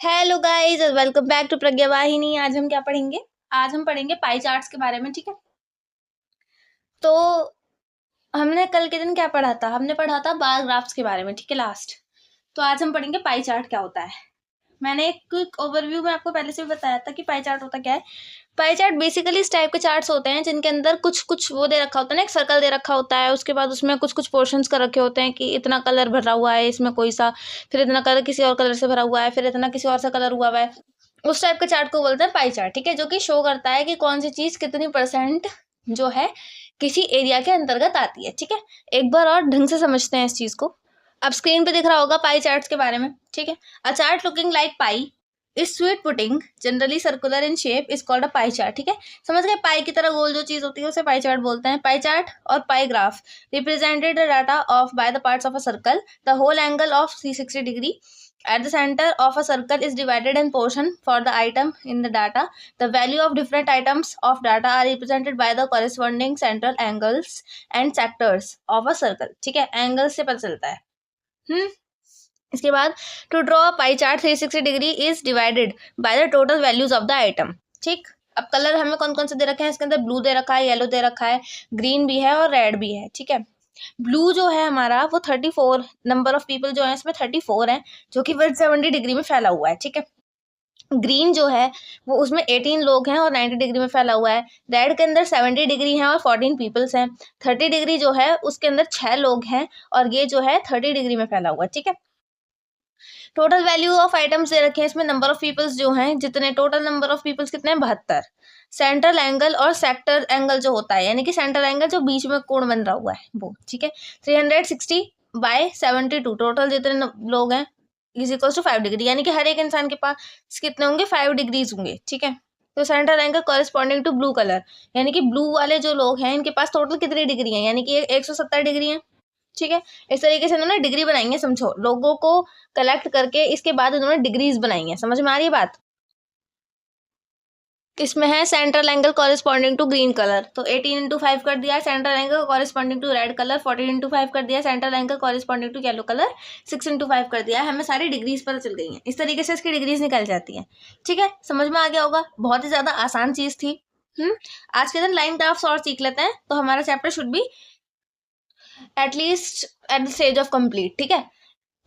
Hello guys, welcome back to Pragya Vahini. आज हम क्या पढ़ेंगे? आज हम पढ़ेंगे पाई चार्ट्स के बारे में। ठीक है, तो हमने कल के दिन क्या पढ़ा था? हमने पढ़ा था बार ग्राफ्स के बारे में। ठीक है, लास्ट। तो आज हम पढ़ेंगे पाई चार्ट क्या होता है। मैंने एक क्विक ओवरव्यू में आपको पहले से भी बताया था कि पाई चार्ट होता क्या है। पाई चार्ट बेसिकली इस टाइप के चार्ट्स होते हैं जिनके अंदर कुछ कुछ वो दे रखा होता है ना, एक सर्कल दे रखा होता है, उसके बाद उसमें कुछ कुछ पोर्शंस कर रखे होते हैं कि इतना कलर भरा हुआ है इसमें कोई सा, फिर इतना कलर किसी और कलर से भरा हुआ है, फिर इतना किसी और सा कलर हुआ है। उस टाइप के चार्ट को बोलते हैं पाई चार्ट। ठीक है, जो कि शो करता है कि कौन सी चीज कितनी परसेंट जो है किसी एरिया के अंतर्गत आती है। ठीक है, एक बार और ढंग से समझते हैं इस चीज को। अब स्क्रीन पे दिख रहा होगा पाई चार्ट्स के बारे में। ठीक है, अ chart looking like pi is sweet pudding generally circular in shape is called a pie chart. ठीक है, समझ गए? पाई की तरह गोल जो चीज होती है उसे पाई चार्ट बोलते हैं। पाई चार्ट और pie graph represented the data of by the parts of a circle the whole angle of 360 degree at the center of a circle is divided in portion for the item in the data. The value of different items of data are represented by the corresponding central angles and sectors of a circle. ठीक है, angle से पता चलता है। इसके बाद to draw a pie chart 360 degree is divided by the total values of the item. ठीक, अब कलर हमें कौन कौन से दे रखे हैं? इसके अंदर ब्लू दे रखा है, येलो दे रखा है, ग्रीन भी है और रेड भी है। ठीक है, ब्लू जो है हमारा वो 34 नंबर ऑफ पीपल जो है इसमें 34 है, जो कि 170 डिग्री में फैला हुआ है। ठीक है, ग्रीन जो है वो उसमें 18 लोग हैं और 90 डिग्री में फैला हुआ है। रेड के अंदर 70 डिग्री है और 14 पीपल्स हैं। 30 डिग्री जो है उसके अंदर 6 लोग हैं और ये जो है 30 डिग्री में फैला हुआ है। ठीक है, टोटल वैल्यू ऑफ आइटम्स दे रखे हैं इसमें। नंबर ऑफ पीपल्स जो हैं जितने, टोटल नंबर ऑफ पीपल्स कितने हैं? 72। सेंट्रल एंगल और सेक्टर एंगल जो होता है, यानी कि सेंट्रल एंगल जो बीच में कोण बन रहा हुआ है वो। ठीक है, 360/72 टोटल जितने लोग हैं इज इक्वल टू 5 डिग्री, यानी कि हर एक इंसान के पास कितने होंगे? 5 डिग्रीज होंगे। ठीक है, तो central angle corresponding to blue colour, यानी कि ब्लू वाले जो लोग हैं इनके पास टोटल कितनी डिग्री है? यानी कि 170 डिग्री है। ठीक है, इस तरीके से इन्होंने डिग्री बनाई है। समझो, लोगों को कलेक्ट करके इसके बाद इन्होंने डिग्रीज बनाई है। समझ में आ रही है बात? इसमें है central angle corresponding to green colour, तो 18/5 कर दिया central angle corresponding to red colour, 14/5 कर दिया central angle corresponding to yellow colour, 6/5 कर दिया। हमें सारी डिग्रीज पता चल गई हैं। इस तरीके से इसकी डिग्रीज निकल जाती हैं। ठीक है, समझ में आ गया होगा? बहुत ही ज्यादा आसान चीज थी। आज के दिन लाइन ग्राफ्स और सीख लेते हैं, तो हमारा chapter should be at least at the stage of complete. ठीक है,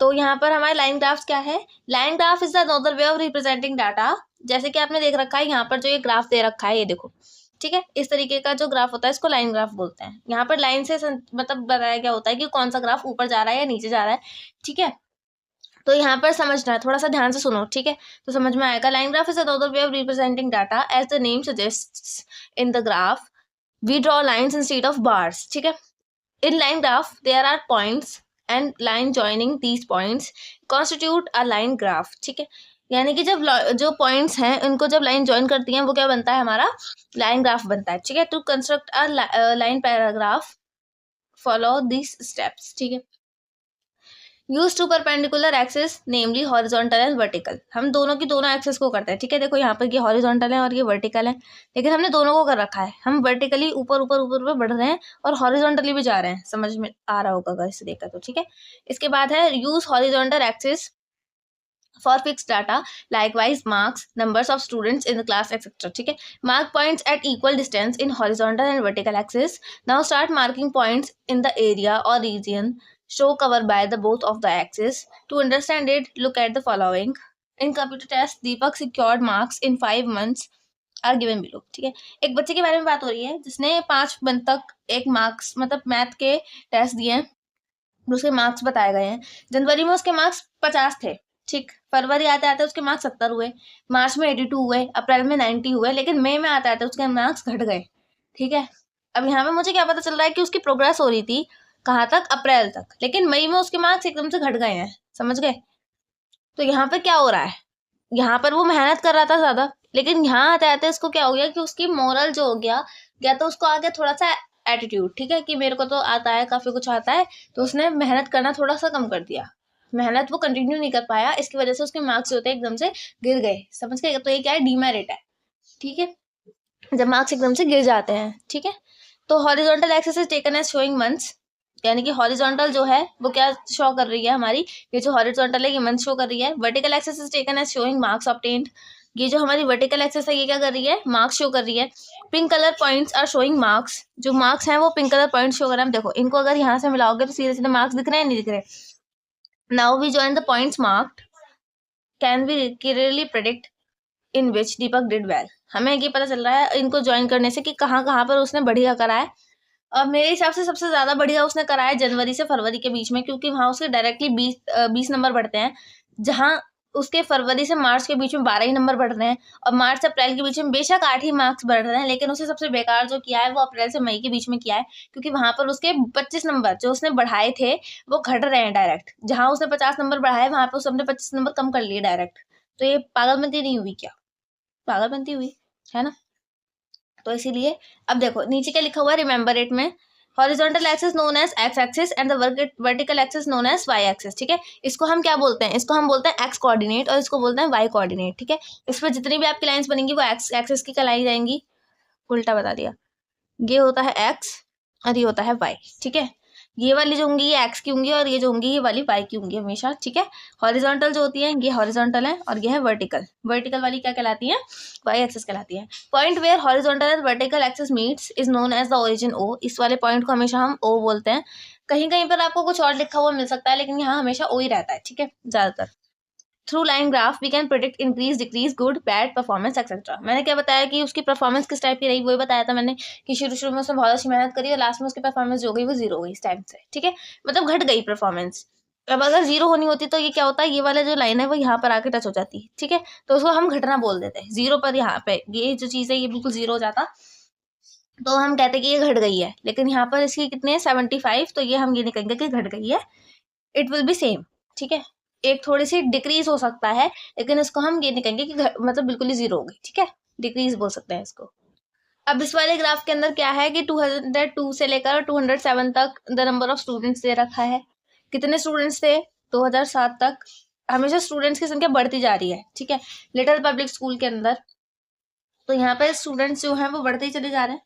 तो यहाँ पर हमारे लाइन ग्राफ्स क्या है? Line graph is the another way of representing data. जैसे कि आपने देख रखा है यहाँ पर जो ये ग्राफ दे रखा है, ये देखो। ठीक है, इस तरीके का जो ग्राफ होता है इसको लाइन ग्राफ बोलते हैं। यहाँ पर लाइन से मतलब बताया गया होता है कि कौन सा ग्राफ ऊपर जा रहा है या नीचे जा रहा है। ठीक है, तो यहाँ पर समझना है, थोड़ा सा ध्यान से सुनो। ठीक है, तो समझ में आएगा। Line graph is another way of representing data as the name suggests. In the graph we draw lines instead of bars. ठीक है, in line graph there are points and line joining these points constitute a line graph। ठीक है, यानी कि जब जो points हैं उनको जब लाइन ज्वाइन करती हैं वो क्या बनता है? हमारा लाइन ग्राफ बनता है। ठीक है, to construct a line paragraph follow this steps. ठीक है, use two perpendicular axis namely horizontal and vertical. हम दोनों की दोनों एक्सिस को करते हैं। ठीक है, देखो यहाँ पर ये हॉरिजॉन्टल है और ये वर्टिकल है, लेकिन हमने दोनों को कर रखा है। हम वर्टिकली ऊपर ऊपर ऊपर ऊपर बढ़ रहे हैं और हॉरिजॉन्टली भी जा रहे हैं। समझ में आ रहा होगा अगर इसे देखा तो। ठीक है, इसके बाद है use horizontal axis for fixed data, likewise marks numbers of students in the class etc. ठीक है, mark points at equal distance in horizontal and vertical axis. Now start marking points in the area or region show covered by the both of the axes. To understand it, look at the following. In computer test Deepak secured marks in 5 months are given below। ठीक है, एक बच्चे के बारे में बात हो रही है जिसने 5 मंथ तक एक मार्क्स मतलब मैथ के टेस्ट दिए हैं, उसके मार्क्स बताए गए हैं। जनवरी में उसके मार्क्स 50 थे। ठीक, फरवरी आते आते उसके मार्क्स 70 हुए, मार्च में 82 हुए, अप्रैल में 90 हुए, लेकिन मई में आते आते उसके मार्क्स घट गए। ठीक है, अब यहाँ पे मुझे क्या पता चल रहा है कि उसकी प्रोग्रेस हो रही थी कहाँ तक? अप्रैल तक, लेकिन मई में उसके मार्क्स एकदम से घट गए हैं। समझ गए? तो यहाँ पे क्या हो रहा है? यहाँ पर वो मेहनत कर रहा था ज्यादा, लेकिन यहाँ आते आते उसको क्या हो गया कि उसकी मोरल जो हो गया, या तो उसको आ गया थोड़ा सा एटीट्यूड। ठीक है, कि मेरे को तो आता है, काफी कुछ आता है, तो उसने मेहनत करना थोड़ा सा कम कर दिया। मेहनत वो कंटिन्यू नहीं कर पाया, इसकी वजह से उसके मार्क्स जो थे एकदम से गिर गए। समझ गए? तो ये क्या है? डीमेरिट है। ठीक है, जब मार्क्स एकदम से गिर जाते हैं। ठीक है, तो horizontal axis is taken as showing months यानी कि हॉरिजॉन्टल जो है वो क्या शो कर रही है हमारी, ये जो हॉरिजॉन्टल है ये मंथ शो कर रही है। Vertical axis is taken as showing marks obtained, ये जो हमारी वर्टिकल एक्सिस है ये क्या कर रही है, मार्क्स शो कर रही है। Pink colour points are showing marks, जो मार्क्स हैं वो पिंक कलर पॉइंट शो कर रहे हैं। देखो इनको अगर यहाँ से मिलाओगे तो सीधे सीधे मार्क्स दिख रहे हैं, नहीं दिख रहे। Now we join the points marked, can we clearly predict in which Deepak did well. हमें ये पता चल रहा है इनको ज्वाइन करने से कि कहाँ कहाँ पर उसने बढ़िया करा है। और मेरे हिसाब से सबसे ज्यादा बढ़िया उसने करा है जनवरी से फरवरी के बीच में, क्योंकि वहां उसके डायरेक्टली 20 नंबर बढ़ते हैं, जहां उसके फरवरी से मार्च के बीच में 12 ही नंबर बढ़ रहे हैं। और मार्च से अप्रैल के बीच में बेशक 8 ही मार्क्स बढ़ रहे हैं, लेकिन उसे सबसे बेकार जो किया है वो अप्रैल से मई के बीच में किया है, क्योंकि वहां पर उसके 25 नंबर जो उसने बढ़ाए थे वो घट रहे हैं डायरेक्ट। जहां उसने 50 नंबर बढ़ाए वहां पर उसने 25 नंबर कम कर लिए डायरेक्ट। तो ये पागलपंती नहीं हुई क्या, पागलपंती हुई है ना। तो इसीलिए अब देखो नीचे क्या लिखा हुआ है, रिमेंबर इट में horizontal axis known as X axis and the vertical axis known as Y axis. ठीक है, इसको हम क्या बोलते हैं, इसको हम बोलते हैं एक्स कोऑर्डिनेट और इसको बोलते हैं वाई कोऑर्डिनेट। ठीक है, इस पर जितनी भी आपकी लाइंस बनेंगी वो एक्स एक्सिस की कहलाई जाएंगी। उल्टा बता दिया, ये होता है एक्स और ये होता है वाई। ठीक है, ये वाली जो होंगी ये एक्स की होंगी और ये जो होंगी ये वाली वाई की होंगी हमेशा। ठीक है, हॉरिजॉन्टल जो होती है ये हॉरिजॉन्टल है और ये है वर्टिकल। वर्टिकल वाली क्या कहलाती है, वाई एक्सिस कहलाती है। Point where horizontal and vertical axis meets is known as the origin O. इस वाले पॉइंट को हमेशा हम ओ बोलते हैं। कहीं कहीं पर आपको कुछ और लिखा हुआ मिल सकता है, लेकिन यहाँ हमेशा ओ ही रहता है। ठीक है, ज्यादातर। Through line graph we can predict increase decrease good bad performance etcetera. मैंने क्या बताया कि उसकी परफॉर्मेंस किस टाइप की रही, वही बताया था मैंने कि शुरू में उसने बहुत अच्छी मेहनत करी और लास्ट में उसकी परफॉर्मेंस जो गई वो 0 हो गई इस टाइम से। ठीक है, मतलब घट गई परफॉर्मेंस। अब अगर 0 होनी होती तो ये क्या होता है, ये वाला जो लाइन है वो यहाँ पर आके टच हो जाती है। ठीक है, तो उसको हम घटना बोल देते हैं। 0 पर यहाँ पे ये जो चीज़ है ये बिल्कुल 0 हो जाता तो हम कहते हैं कि ये घट गई है, लेकिन यहाँ पर इसकी कितने हैं 75, तो ये हम ये नहीं कहेंगे कि घट गई है, इट विल बी सेम। ठीक है, एक थोड़ी सी डिक्रीज हो सकता है, लेकिन इसको हम ये नहीं कहेंगे कि मतलब बिल्कुल ही 0 हो गई। ठीक है, डिक्रीज बोल सकते हैं इसको। अब इस वाले ग्राफ के अंदर क्या है कि 202 से लेकर 207 तक the number of students they रखा है। कितने स्टूडेंट्स थे 2007 तक, हमेशा स्टूडेंट्स की संख्या बढ़ती जा रही है। ठीक है, लिटिल पब्लिक स्कूल के अंदर तो यहाँ पे स्टूडेंट्स जो हैं वो बढ़ते ही चले जा रहे हैं।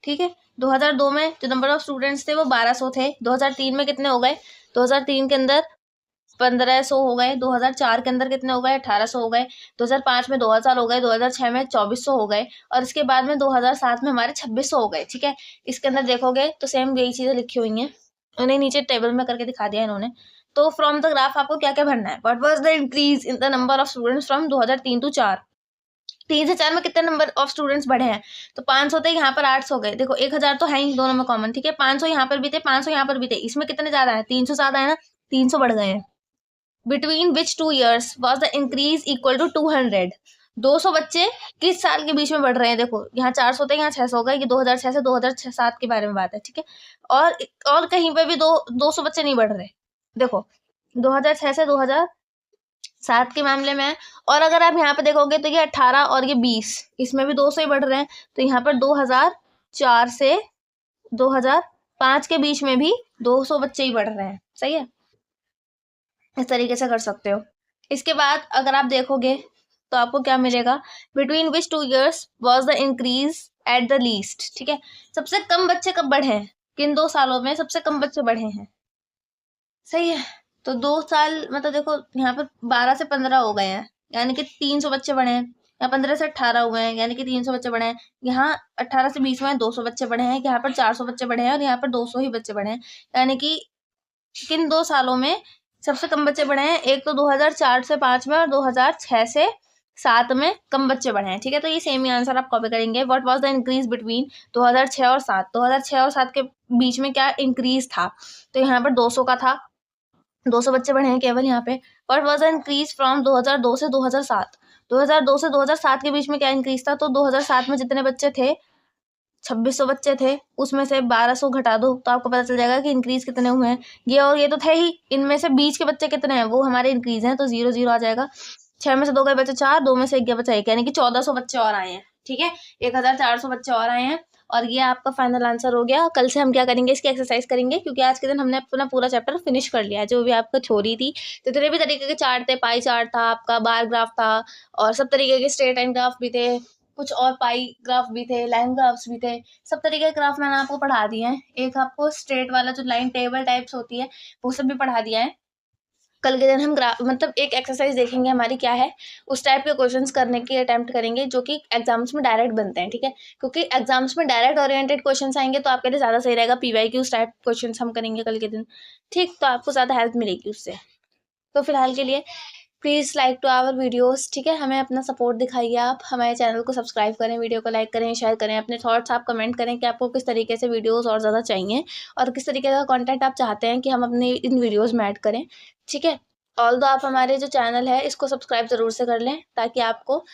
ठीक है, 2002 में जो नंबर ऑफ स्टूडेंट्स थे वो 1200 थे। 2003 में कितने हो गए, 2003 के अंदर 1500 हो गए। 2004 के अंदर कितने हो गए, 1800 हो गए। 2005 में 2000 हो गए। 2006 में 2400 हो गए और इसके बाद में 2007 में हमारे 2600 हो गए। ठीक है, इसके अंदर देखोगे तो सेम यही चीजें लिखी हुई हैं, उन्हें नीचे टेबल में करके दिखा दिया इन्होंने। तो फ्रॉम द ग्राफ आपको क्या क्या भरना है, what was the increase in the number of students from 2003 to 4। 3 से 4 में कितने नंबर ऑफ स्टूडेंट्स बढ़े हैं, तो 500 थे, यहाँ पर 800 गए। देखो 1000 तो है ही दोनों में कॉमन। ठीक है, 500 यहाँ पर भी थे, 500 यहाँ पर भी थे, इसमें कितने ज्यादा है, 300 ज्यादा है ना, 300 बढ़ गए हैं। Between which 2 years was the increase equal to 200। 200 बच्चे किस साल के बीच में बढ़ रहे हैं, देखो यहाँ 400 थे, यहाँ 600 हो गए। ये 2006 से 2007 के बारे में बात है। ठीक है, और कहीं पे भी 200 बच्चे नहीं बढ़ रहे। देखो 2006 से 2007 के मामले में है। और अगर आप यहाँ पे देखोगे तो ये 18 और ये 20, इसमें भी 200 ही बढ़ रहे हैं। तो यहाँ पर 2004 से 2005 के बीच में भी 200 बच्चे ही बढ़ रहे हैं। सही है, इस तरीके से कर सकते हो। इसके बाद अगर आप देखोगे तो आपको क्या मिलेगा, between which 2 years was the increase at the least. ठीक है, सबसे कम बच्चे कब बढ़े हैं, किन 2 सालों में सबसे कम बच्चे बढ़े हैं। सही है, तो 2 साल मतलब देखो यहाँ पर 12 से 15 हो गए हैं, यानी कि 300 बच्चे बढ़े हैं। यहाँ 15 से 18 हुए हैं, यानी कि 300 बच्चे बढ़े हैं। यहाँ 18 से 20 हुए हैं, 200 बच्चे बढ़े हैं। यहाँ पर 400 बच्चे बढ़े हैं और यहाँ पर 200 ही बच्चे बढ़े हैं। यानी कि किन 2 सालों में सबसे कम बच्चे बढ़े हैं, एक तो 2004 से 5 में और 2006 से 7 में कम बच्चे बढ़े हैं। ठीक है, तो ये सेम ही आंसर आप कॉपी करेंगे। What was the increase between 2006 और 7। 2006 और 7 के बीच में क्या इंक्रीज था, तो यहाँ पर 200 का था, 200 बच्चे बढ़े हैं केवल यहाँ पे। What was the increase from 2002 से 2007। 2002 से 2007 के बीच में क्या इंक्रीज था, तो 2007 में जितने बच्चे थे 2600 बच्चे थे, उसमें से 1200 घटा दो तो आपको पता चल जाएगा कि इंक्रीज कितने हुए हैं। ये और ये तो थे ही, इनमें से बीच के बच्चे कितने हैं वो हमारे इंक्रीज हैं, तो 0 0 आ जाएगा। 6 में से 2 गए बच्चे 4, 2 में से 1 गया बच्चा 1, यानी कि 1400 बच्चे और आए हैं। ठीक है, 1400 बच्चे और आए हैं और ये आपका फाइनल आंसर हो गया। कल से हम क्या करेंगे, इसकी एक्सरसाइज करेंगे, क्योंकि आज के दिन हमने अपना पूरा चैप्टर फिनिश कर लिया है। जो भी आपको थ्योरी थी, जितने भी तरीके के चार्ट थे, पाई चार्ट था आपका, बार ग्राफ था और सब तरीके के स्ट्रेट लाइन ग्राफ भी थे, कुछ और पाई ग्राफ भी थे, लाइन ग्राफ्स भी थे, सब तरीके के ग्राफ मैंने आपको पढ़ा दिए हैं। एक आपको स्ट्रेट वाला जो लाइन टेबल टाइप्स होती है वो सब भी पढ़ा दिया है। कल के दिन हम ग्राफ मतलब एक एक्सरसाइज देखेंगे हमारी क्या है, उस टाइप के क्वेश्चंस करने की अटेम्प्ट करेंगे जो कि एग्जाम्स में डायरेक्ट बनते हैं, ठीक है, क्योंकि एग्जाम्स में डायरेक्ट ओरिएंटेड क्वेश्चंस आएंगे तो आपके लिए ज़्यादा सही रहेगा। पीवाई उस टाइप क्वेश्चंस हम करेंगे कल के दिन, ठीक, तो आपको ज़्यादा हेल्प मिलेगी उससे। तो फिलहाल के लिए please like to our videos, ठीक है, हमें अपना सपोर्ट दिखाइए, आप हमारे चैनल को सब्सक्राइब करें, वीडियो को लाइक करें, शेयर करें, अपने थॉट्स आप कमेंट करें कि आपको किस तरीके से वीडियोस और ज़्यादा चाहिए और किस तरीके का कंटेंट आप चाहते हैं कि हम अपने इन वीडियोस में ऐड करें, ठीक है। ऑल दो आप हमारे जो चैनल है इसको सब्सक्राइब ज़रूर से कर लें ताकि आपको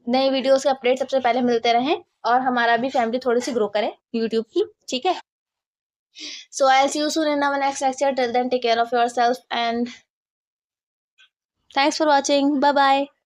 नए वीडियोस के अपडेट सबसे पहले मिलते रहें और हमारा भी फैमिली थोड़ी सी ग्रो करे यूट्यूब की, ठीक है। So I'll see you soon in our next lecture. Till then, take care of yourself and thanks for watching. Bye bye.